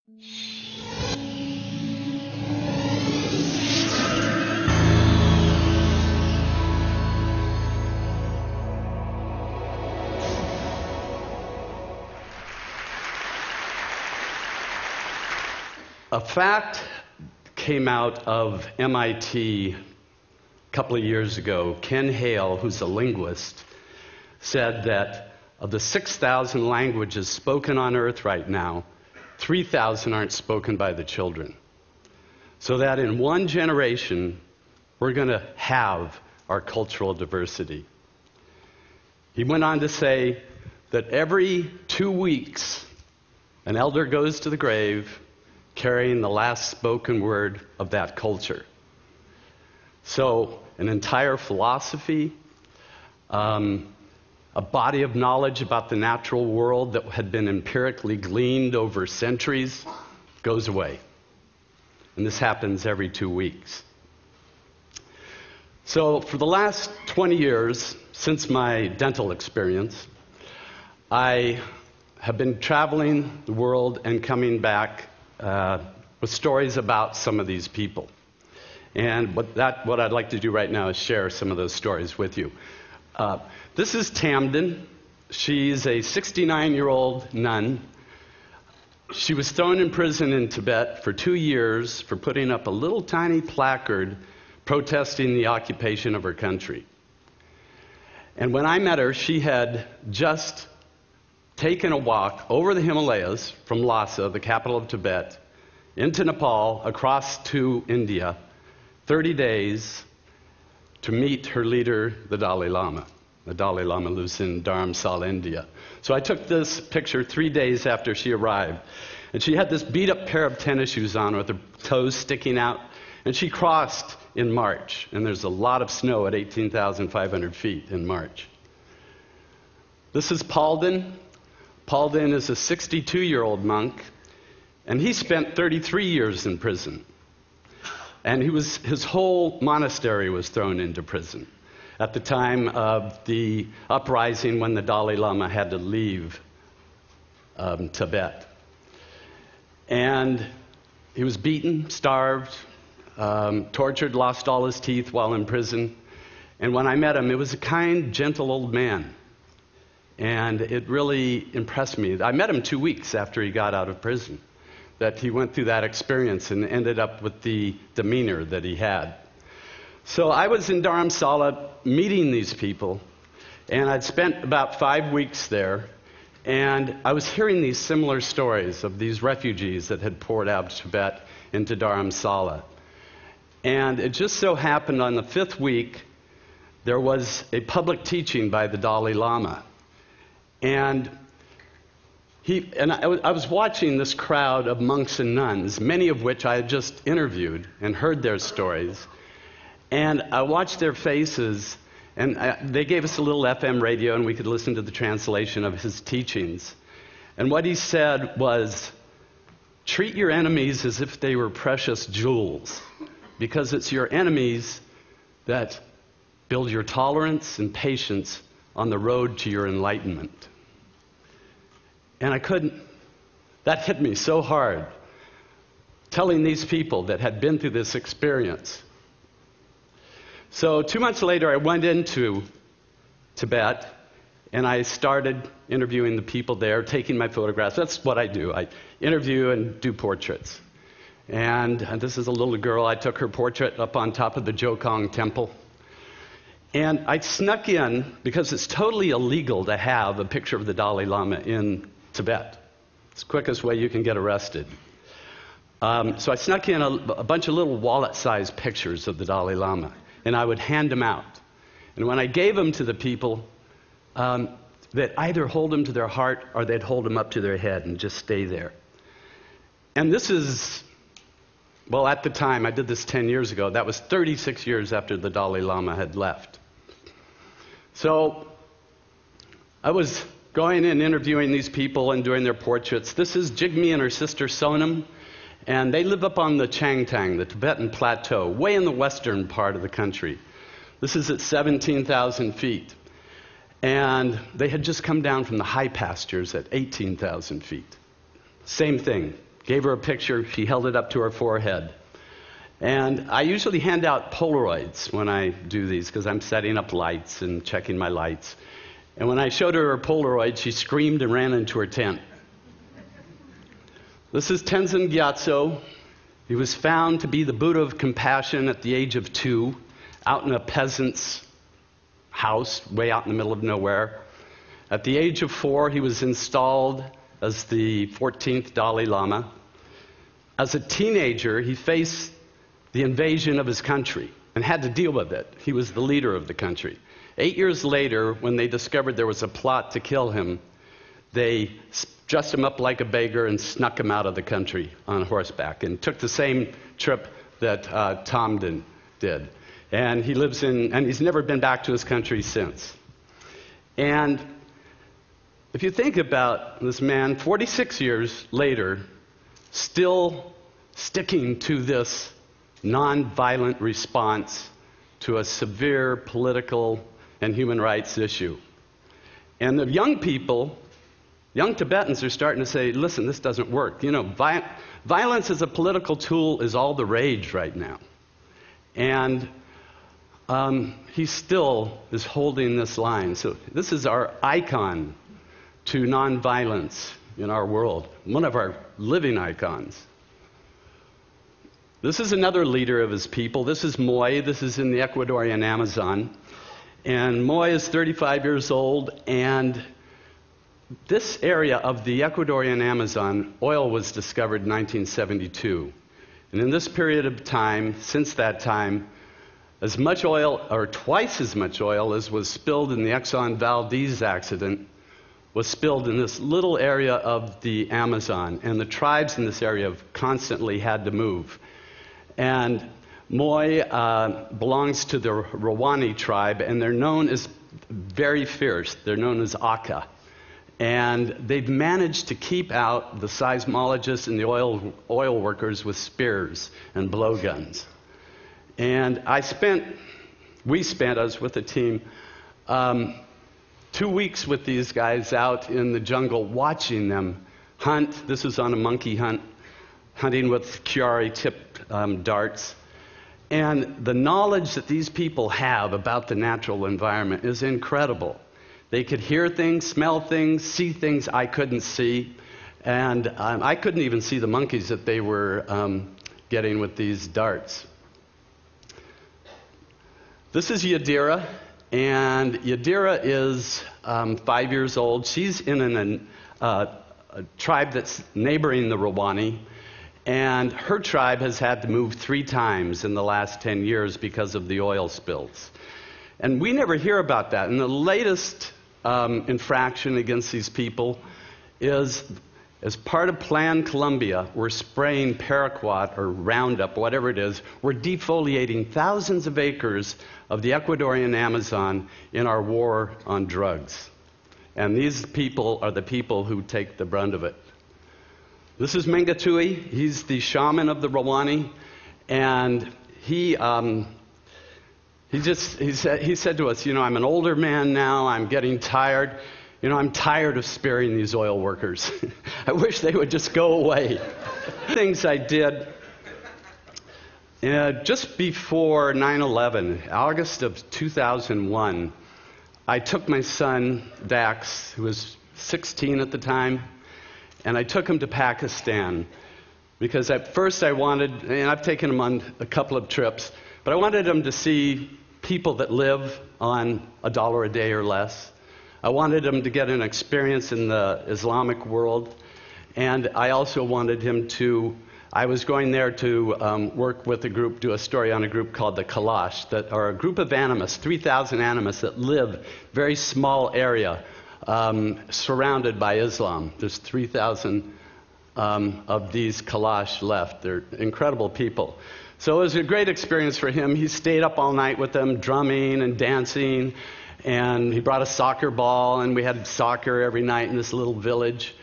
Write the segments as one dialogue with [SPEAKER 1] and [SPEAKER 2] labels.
[SPEAKER 1] A fact came out of MIT a couple of years ago. Ken Hale, who's a linguist, said that of the 6,000 languages spoken on Earth right now, 3,000 aren't spoken by the children. So that in one generation, we're going to have our cultural diversity. He went on to say that every 2 weeks, an elder goes to the grave carrying the last spoken word of that culture. So an entire philosophy, a body of knowledge about the natural world that had been empirically gleaned over centuries goes away. And this happens every 2 weeks. So for the last 20 years, since my dental experience, I have been traveling the world and coming back with stories about some of these people. And what I'd like to do right now is share some of those stories with you. This is Tamden. She's a 69-year-old nun. She was thrown in prison in Tibet for 2 years for putting up a little tiny placard protesting the occupation of her country. And when I met her, she had just taken a walk over the Himalayas from Lhasa, the capital of Tibet, into Nepal, across to India, 30 days to meet her leader, the Dalai Lama. The Dalai Lama lives in Dharamsala, India. So I took this picture 3 days after she arrived. And she had this beat-up pair of tennis shoes on with her toes sticking out. And she crossed in March. And there's a lot of snow at 18,500 feet in March. This is Palden. Palden is a 62-year-old monk, and he spent 33 years in prison. And his whole monastery was thrown into prison at the time of the uprising when the Dalai Lama had to leave Tibet. And he was beaten, starved, tortured, lost all his teeth while in prison. And when I met him, it was a kind, gentle old man. And it really impressed me. I met him 2 weeks after he got out of prison, that he went through that experience and ended up with the demeanor that he had. So I was in Dharamsala meeting these people, and I'd spent about 5 weeks there, and I was hearing these similar stories of these refugees that had poured out of Tibet into Dharamsala. And it just so happened on the 5th week, there was a public teaching by the Dalai Lama. And I was watching this crowd of monks and nuns, many of which I had just interviewed and heard their stories. And I watched their faces, and they gave us a little FM radio, and we could listen to the translation of his teachings. And what he said was, treat your enemies as if they were precious jewels, because it's your enemies that build your tolerance and patience on the road to your enlightenment. And that hit me so hard, telling these people that had been through this experience. So 2 months later, I went into Tibet, and I started interviewing the people there, taking my photographs. That's what I do. I interview and do portraits. And this is a little girl. I took her portrait up on top of the Jokong Temple. And I snuck in, because it's totally illegal to have a picture of the Dalai Lama in Tibet. It's the quickest way you can get arrested. So I snuck in a bunch of little wallet-sized pictures of the Dalai Lama, and I would hand them out. And when I gave them to the people, they'd either hold them to their heart or they'd hold them up to their head and just stay there. And this is, well, at the time, I did this 10 years ago. That was 36 years after the Dalai Lama had left. So I was going and interviewing these people and doing their portraits. This is Jigme and her sister Sonam, and they live up on the Changtang, the Tibetan plateau, way in the western part of the country. This is at 17,000 feet. And they had just come down from the high pastures at 18,000 feet. Same thing, gave her a picture. She held it up to her forehead. And I usually hand out Polaroids when I do these because I'm setting up lights and checking my lights. And when I showed her Polaroid, she screamed and ran into her tent. This is Tenzin Gyatso. He was found to be the Buddha of compassion at the age of 2, out in a peasant's house, way out in the middle of nowhere. At the age of 4, he was installed as the 14th Dalai Lama. As a teenager, he faced the invasion of his country and had to deal with it. He was the leader of the country. 8 years later, when they discovered there was a plot to kill him, they dressed him up like a beggar and snuck him out of the country on horseback and took the same trip that Tom did. And he lives and he's never been back to his country since. And if you think about this man, 46 years later, still sticking to this nonviolent response to a severe political and human rights issue. And the young people, young Tibetans are starting to say, listen, this doesn't work. You know, violence as a political tool is all the rage right now. And he still is holding this line. So this is our icon to nonviolence in our world, one of our living icons. This is another leader of his people. This is Moy. This is in the Ecuadorian Amazon. And Moy is 35 years old, and this area of the Ecuadorian Amazon, oil was discovered in 1972. And in this period of time, since that time, as much oil, or twice as much oil as was spilled in the Exxon Valdez accident, was spilled in this little area of the Amazon. And the tribes in this area have constantly had to move. And Moy belongs to the Rawani tribe, and they're known as very fierce. They're known as Aka. And they've managed to keep out the seismologists and the oil workers with spears and blowguns. And we spent, I was with the team, 2 weeks with these guys out in the jungle watching them hunt. This was on a monkey hunt, hunting with Chiari-tipped darts. And the knowledge that these people have about the natural environment is incredible. They could hear things, smell things, see things I couldn't see. And I couldn't even see the monkeys that they were getting with these darts. This is Yadira, and Yadira is 5 years old. She's in a tribe that's neighboring the Rawani, and her tribe has had to move 3 times in the last 10 years because of the oil spills. And we never hear about that. And the latest infraction against these people is, as part of Plan Colombia, we're spraying paraquat or Roundup, whatever it is. We're defoliating thousands of acres of the Ecuadorian Amazon in our war on drugs. And these people are the people who take the brunt of it. This is Mengatui. He's the shaman of the Rawani. And he said to us, you know, I'm an older man now. I'm getting tired. You know, I'm tired of sparing these oil workers. I wish they would just go away. Things I did just before 9/11, August of 2001, I took my son, Dax, who was 16 at the time, and I took him to Pakistan. Because at first I wanted, and I've taken him on a couple of trips, but I wanted him to see people that live on $1 a day or less. I wanted him to get an experience in the Islamic world, and I also wanted him to, I was going there to work with a group, do a story on a group called the Kalash, that are a group of animists, 3,000 animists that live very small area surrounded by Islam. There's 3,000 of these Kalash left. They're incredible people. So it was a great experience for him. He stayed up all night with them, drumming and dancing, and he brought a soccer ball, and we had soccer every night in this little village.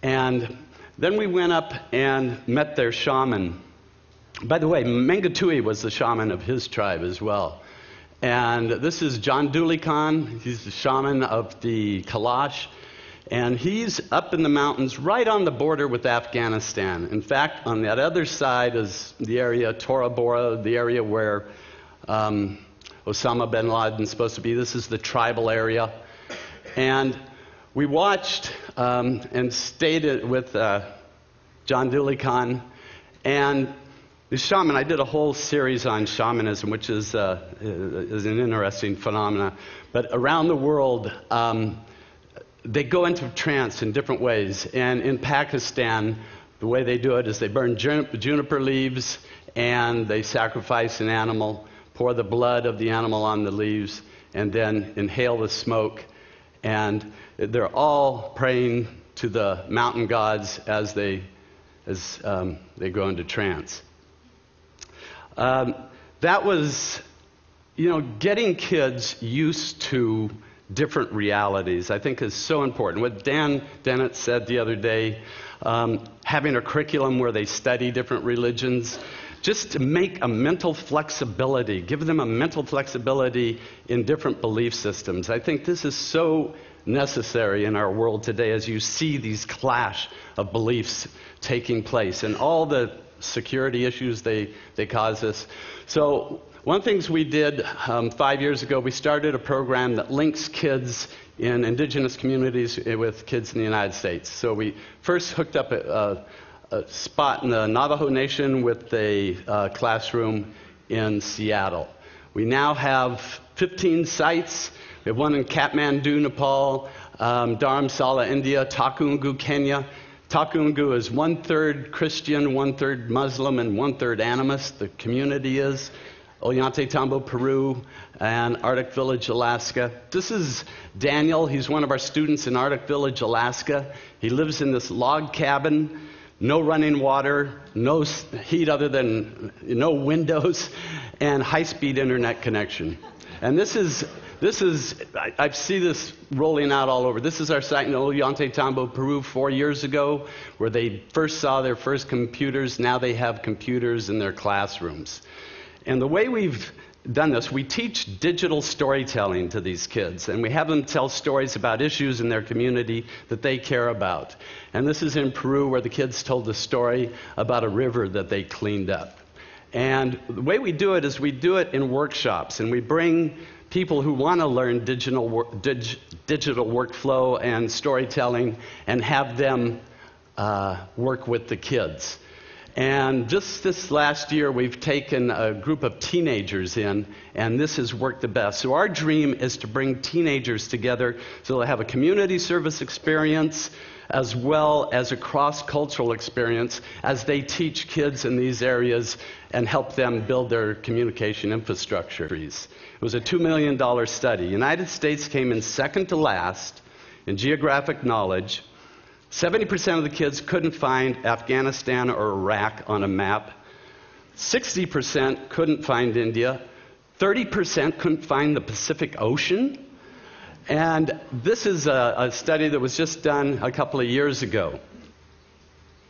[SPEAKER 1] And then we went up and met their shaman. By the way, Mengatui was the shaman of his tribe as well. And this is John Dooley Khan. He's the shaman of the Kalash. And he's up in the mountains right on the border with Afghanistan. In fact, on that other side is the area, Tora Bora, the area where Osama bin Laden's supposed to be. This is the tribal area. And we watched and stayed with John Dooley Khan. And the shaman, I did a whole series on shamanism, which is an interesting phenomenon. But around the world, they go into trance in different ways. And in Pakistan, the way they do it is they burn juniper leaves and they sacrifice an animal, pour the blood of the animal on the leaves, and then inhale the smoke. And they're all praying to the mountain gods as they go into trance. That was, getting kids used to different realities, I think, is so important. What Dan Dennett said the other day, having a curriculum where they study different religions, just to make a mental flexibility, give them a mental flexibility in different belief systems. I think this is so necessary in our world today as you see these clash of beliefs taking place and all the security issues they cause us. So one of the things we did 5 years ago, we started a program that links kids in indigenous communities with kids in the United States. So we first hooked up a spot in the Navajo Nation with a classroom in Seattle. We now have 15 sites. We have one in Kathmandu, Nepal, Dharamsala, India, Takungu, Kenya. Takungu is 1/3 Christian, 1/3 Muslim, and 1/3 animist. The community is Ollantaytambo, Peru, and Arctic Village, Alaska. This is Daniel. He's one of our students in Arctic Village, Alaska. He lives in this log cabin, no running water, no heat other than no windows, and high-speed internet connection. And I see this rolling out all over. This is our site in Ollantaytambo, Peru, 4 years ago, where they first saw their first computers. Now they have computers in their classrooms. And the way we've done this, we teach digital storytelling to these kids, and we have them tell stories about issues in their community that they care about. And this is in Peru, where the kids told the story about a river that they cleaned up. And the way we do it is we do it in workshops, and we bring people who want to learn digital workflow and storytelling and have them work with the kids. And just this last year, we've taken a group of teenagers in, and this has worked the best. So our dream is to bring teenagers together so they'll have a community service experience as well as a cross-cultural experience as they teach kids in these areas and help them build their communication infrastructure. It was a $2 million study. The United States came in second to last in geographic knowledge. 70% of the kids couldn't find Afghanistan or Iraq on a map. 60% couldn't find India. 30% couldn't find the Pacific Ocean. And this is a study that was just done a couple of years ago.